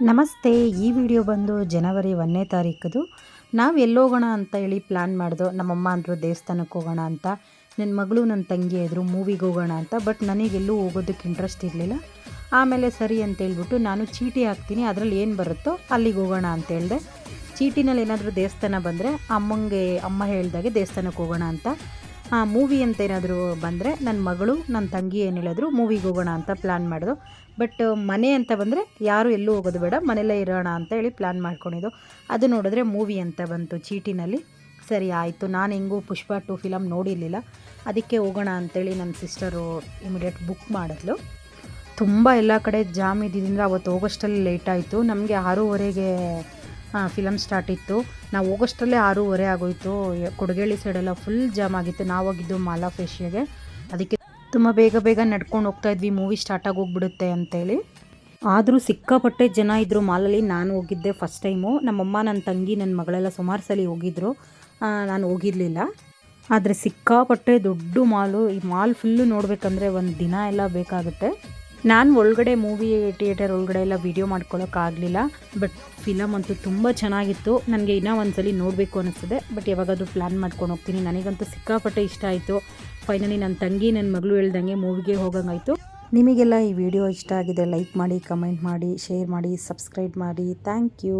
ನಮಸ್ತೆ. ಈ ವಿಡಿಯೋ ಬಂದು ಜನವರಿ 1ನೇ ತಾರೀಕದು. ನಾವು ಎಲ್ಲೋಗೋಣ ಅಂತ ಹೇಳಿ ಪ್ಲ್ಯಾನ್ ಮಾಡಿದೋ. ನಮ್ಮಮ್ಮ ಅಂದರು ದೇವಸ್ಥಾನಕ್ಕೆ ಹೋಗೋಣ ಅಂತ. ನನ್ನ ಮಗಳು ನನ್ನ ತಂಗಿ ಇದ್ದರು ಮೂವಿಗೆ ಹೋಗೋಣ ಅಂತ. ಬಟ್ ನನಗೆಲ್ಲೂ ಹೋಗೋದಕ್ಕೆ ಇಂಟ್ರೆಸ್ಟ್ ಇರಲಿಲ್ಲ. ಆಮೇಲೆ ಸರಿ ಅಂತೇಳ್ಬಿಟ್ಟು ನಾನು ಚೀಟಿ ಹಾಕ್ತೀನಿ, ಅದರಲ್ಲಿ ಏನು ಬರುತ್ತೋ ಅಲ್ಲಿಗೆ ಹೋಗೋಣ ಅಂತ ಹೇಳಿದೆ. ಚೀಟಿನಲ್ಲಿ ಏನಾದರೂ ದೇವಸ್ಥಾನ ಬಂದರೆ ಅಮ್ಮ ಹೇಳ್ದಾಗೆ ದೇವಸ್ಥಾನಕ್ಕೆ ಹೋಗೋಣ ಅಂತ. ಮೂವಿ ಅಂತ ಏನಾದರೂ ಬಂದರೆ ನನ್ನ ಮಗಳು ನನ್ನ ತಂಗಿ ಏನು ಹೇಳಿದ್ರು ಮೂವಿಗೆ ಹೋಗೋಣ ಅಂತ ಪ್ಲ್ಯಾನ್ ಮಾಡಿದ್ರು. ಬಟ್ ಮನೆ ಅಂತ ಬಂದರೆ ಯಾರೂ ಎಲ್ಲೂ ಹೋಗೋದು ಬೇಡ, ಮನೆಯಲ್ಲೇ ಇರೋಣ ಅಂತ ಹೇಳಿ ಪ್ಲ್ಯಾನ್ ಮಾಡ್ಕೊಂಡಿದ್ದು. ಅದು ನೋಡಿದ್ರೆ ಮೂವಿ ಅಂತ ಬಂತು ಚೀಟಿನಲ್ಲಿ. ಸರಿ ಆಯಿತು. ನಾನು ಹೆಂಗೂ ಪುಷ್ಪ 2 ಫಿಲಮ್ ನೋಡಿರಲಿಲ್ಲ, ಅದಕ್ಕೆ ಹೋಗೋಣ ಅಂಥೇಳಿ ನನ್ನ ಸಿಸ್ಟರು ಇಮಿಡಿಯೇಟ್ ಬುಕ್ ಮಾಡಿದ್ಲು. ತುಂಬ ಎಲ್ಲ ಕಡೆ ಜಾಮ್ ಇದ್ದಿದ್ದರಿಂದ ಅವತ್ತು ಹೋಗೋಷ್ಟರಲ್ಲಿ ಲೇಟ್ ಆಯಿತು. ನಮಗೆ 6:30ಗೆ ಫಿಲಮ್ ಸ್ಟಾರ್ಟ್ ಇತ್ತು. ನಾವು ಹೋಗೋಷ್ಟರಲ್ಲೇ 6:30 ಆಗೋಯಿತು. ಕೊಡಗೇಳಿ ಸೈಡೆಲ್ಲ ಫುಲ್ ಜಾಮ್ ಆಗಿತ್ತು. ನಾವು ಹೋಗಿದ್ದು ಮಾಲಾ ಫೇಶಿಯಾಗೆ, ಅದಕ್ಕೆ ತುಂಬ ಬೇಗ ನಡ್ಕೊಂಡು ಹೋಗ್ತಾ ಇದ್ವಿ, ಮೂವಿ ಸ್ಟಾರ್ಟ್ ಆಗೋಗ್ಬಿಡುತ್ತೆ ಅಂತೇಳಿ. ಆದರೂ ಸಿಕ್ಕಾಪಟ್ಟೆ ಜನ ಇದ್ದರು ಮಾಲಲ್ಲಿ. ನಾನು ಹೋಗಿದ್ದೆ ಫಸ್ಟ್ ಟೈಮು. ನಮ್ಮಮ್ಮ, ನನ್ನ ತಂಗಿ, ನನ್ನ ಮಗಳೆಲ್ಲ ಸುಮಾರು ಸಲ ಹೋಗಿದ್ದರು. ನಾನು ಹೋಗಿರಲಿಲ್ಲ. ಆದರೆ ಸಿಕ್ಕಾಪಟ್ಟೆ ದೊಡ್ಡ ಮಾಲು. ಈ ಮಾಲ್ ಫುಲ್ಲು ನೋಡಬೇಕಂದ್ರೆ ಒಂದು ದಿನ ಎಲ್ಲ ಬೇಕಾಗುತ್ತೆ. ನಾನು ಒಳಗಡೆ ಮೂವಿ ಥಿಯೇಟರ್ ಒಳಗಡೆ ಎಲ್ಲ ವೀಡಿಯೋ ಮಾಡ್ಕೊಳ್ಳೋಕ್ಕಾಗಲಿಲ್ಲ. ಬಟ್ ಫಿಲಮ್ ಅಂತೂ ತುಂಬ ಚೆನ್ನಾಗಿತ್ತು. ನನಗೆ ಇನ್ನೂ ಒಂದ್ಸಲ ನೋಡಬೇಕು ಅನ್ನಿಸ್ತದೆ. ಬಟ್ ಯಾವಾಗಾದರೂ ಪ್ಲ್ಯಾನ್ ಮಾಡ್ಕೊಂಡು ಹೋಗ್ತೀನಿ. ನನಗಂತೂ ಸಿಕ್ಕಾಪಟ್ಟೆ ಇಷ್ಟ ಆಯಿತು. ಫೈನಲಿ ನನ್ನ ತಂಗಿ ನನ್ನ ಮಗಳು ಹೇಳ್ದಂಗೆ ಮೂವಿಗೆ ಹೋಗಂಗಾಯಿತು. ನಿಮಗೆಲ್ಲ ಈ ವಿಡಿಯೋ ಇಷ್ಟ ಆಗಿದೆ ಲೈಕ್ ಮಾಡಿ, ಕಮೆಂಟ್ ಮಾಡಿ, ಶೇರ್ ಮಾಡಿ, ಸಬ್ಸ್ಕ್ರೈಬ್ ಮಾಡಿ. Thank you.